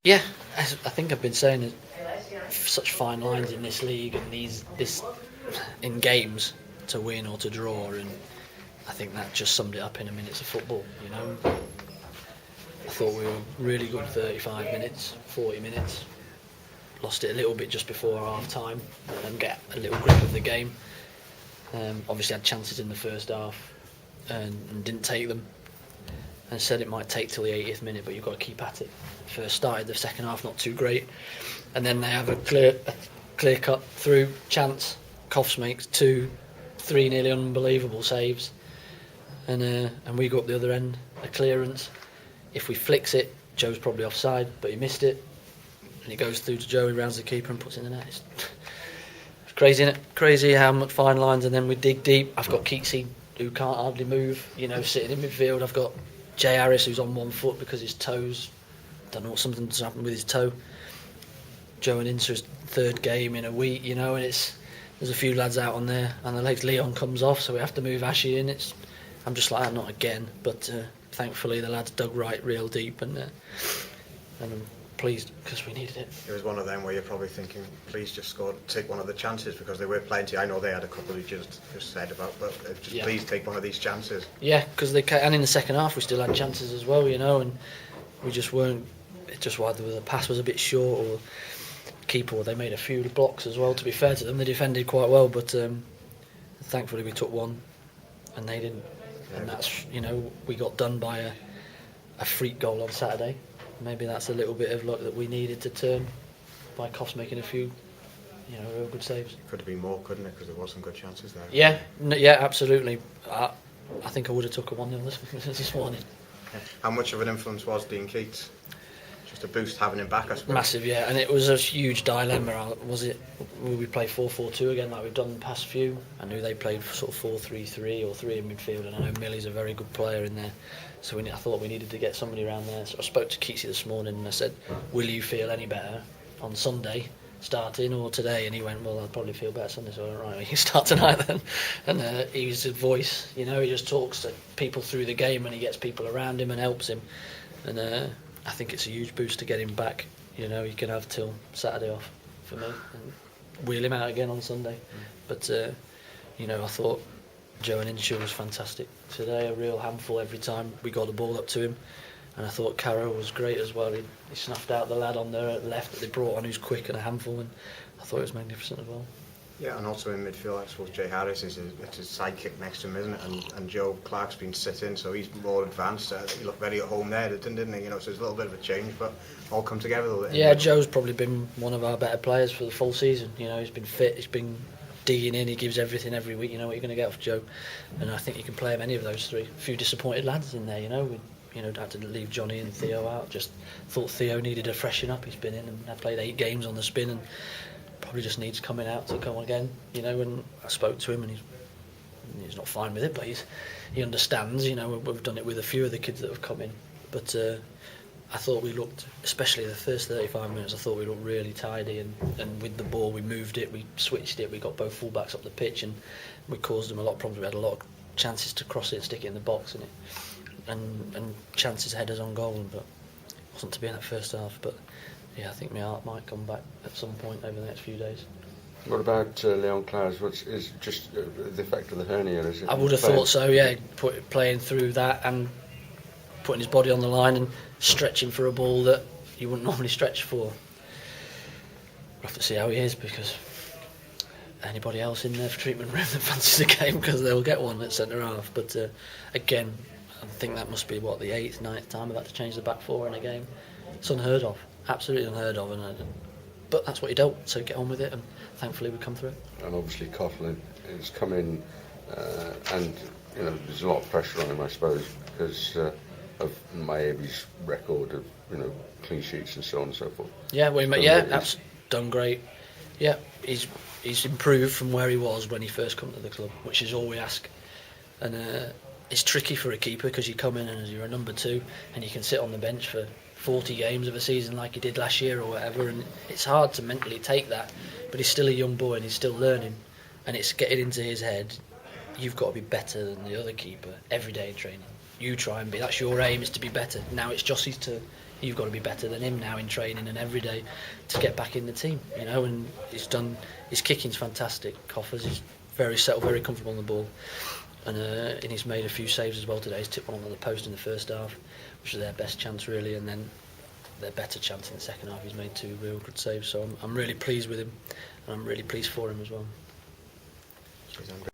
Yeah, I think I've been saying it, such fine lines in this league and this in games to win or to draw, and I think that just summed it up in a minutes of football. I thought we were really good 35 minutes, 40 minutes. Lost it a little bit just before half time and get a little grip of the game. Obviously had chances in the first half and didn't take them. And said it might take till the 80th minute, but you've got to keep at it. First started the second half not too great, and then they have a clear cut through chance. Coffs makes 2-3 nearly unbelievable saves, and we go up the other end, a clearance. If we flicks it, Joe's probably offside, but he missed it, and it goes through to Joe. He rounds the keeper and puts it in the net. It's crazy, isn't it? Crazy how much fine lines, and then we dig deep. I've got Keatsy, who can't hardly move, sitting in midfield. I've got Jay Harris, who's on one foot because his toes, don't know what something's happened with his toe. Joe and Inser's third game in a week, and there's a few lads out on there, and the legs Leon comes off, so we have to move Ashy in. I'm just like that, not again, but thankfully the lads dug right real deep, and I'm pleased because we needed it. It was one of them where you're probably thinking, please just take one of the chances, because there were plenty. I know they had a couple who just said about, but please take one of these chances. Yeah, because and in the second half we still had chances as well, and we just weren't. It just whether the pass was a bit short or keeper. They made a few blocks as well. To be fair to them, they defended quite well, but thankfully we took one and they didn't. Yeah. And that's we got done by a freak goal on Saturday. Maybe that's a little bit of luck that we needed to turn by Coffs making a few, real good saves. Could have been more, couldn't it? Because there was some good chances there. Yeah, absolutely. I think I would have took a 1-0 this morning. How much of an influence was Dean Keats? Just a boost having him back, I suppose. Massive, yeah, and it was a huge dilemma. Will we play 4-4-2 again like we've done the past few? I knew they played sort of 4-3-3 or 3 in midfield, and I know Millie's a very good player in there. So I thought we needed to get somebody around there. So I spoke to Keatsy this morning and I said, will you feel any better on Sunday starting or today? And he went, well, I'll probably feel better Sunday. So I went, right, well, you start tonight then. And he's a voice, he just talks to people through the game and he gets people around him and helps him. And I think it's a huge boost to get him back. He can have till Saturday off for me and wheel him out again on Sunday. But, I thought Joe and Inshaw was fantastic today, a real handful every time we got the ball up to him. And I thought Caro was great as well. He snuffed out the lad on their left that they brought on who's quick and a handful, and I thought it was magnificent as well. Yeah, and also in midfield, I suppose Jay Harris is his sidekick next to him, isn't it? And Joe Clark's been sitting, so he's more advanced. He looked very at home there, didn't he? So there's a little bit of a change, but all come together. Yeah, Joe's probably been one of our better players for the full season. He's been fit, he's been digging in, he gives everything every week. You know what you're going to get off Joe, and I think you can play him any of those three. A few disappointed lads in there, we had to leave Johnny and Theo out. Just thought Theo needed a freshen up. He's been in and had played 8 games on the spin and probably just needs coming out to come again. And I spoke to him and he's not fine with it, but he understands. We've done it with a few of the kids that have come in, but I thought we looked, especially the first 35 minutes, I thought we looked really tidy and with the ball we moved it, we switched it, we got both full-backs up the pitch and we caused them a lot of problems. We had a lot of chances to cross it and stick it in the box and chances headers on goal, but it wasn't to be in that first half. But yeah, I think my heart might come back at some point over the next few days. What about Leon Clares? Is just the effect of the hernia? Is it? I would have thought so, yeah, playing through that and putting his body on the line and stretching for a ball that you wouldn't normally stretch for. We'll have to see how he is, because anybody else in their treatment room that fancies a game, because they'll get one at centre half. But again, I think that must be the 8th, 9th time I've had to change the back four in a game. It's unheard of, absolutely unheard of, but that's what you dealt, so get on with it, and thankfully we come through it. And obviously Coughlin has come in and there's a lot of pressure on him, I suppose, because of Maebi's record of clean sheets and so on and so forth. Yeah, that's done great. Yeah, he's improved from where he was when he first come to the club, which is all we ask. And it's tricky for a keeper, because you come in and you're a number 2 and you can sit on the bench for 40 games of a season like he did last year or whatever, and it's hard to mentally take that. But he's still a young boy and he's still learning, and it's getting into his head, you've got to be better than the other keeper every day in training. You try and be, that's your aim, is to be better. Now it's Jossie's turn. you've got to be better than him now in training and every day to get back in the team, you know. And his kicking's fantastic. Coffers is very settled, very comfortable on the ball, and he's made a few saves as well today. He's tipped one on the post in the first half, which was their best chance really, and then their better chance in the second half. He's made 2 real good saves, so I'm really pleased with him, and I'm really pleased for him as well. Cheers, Andrew.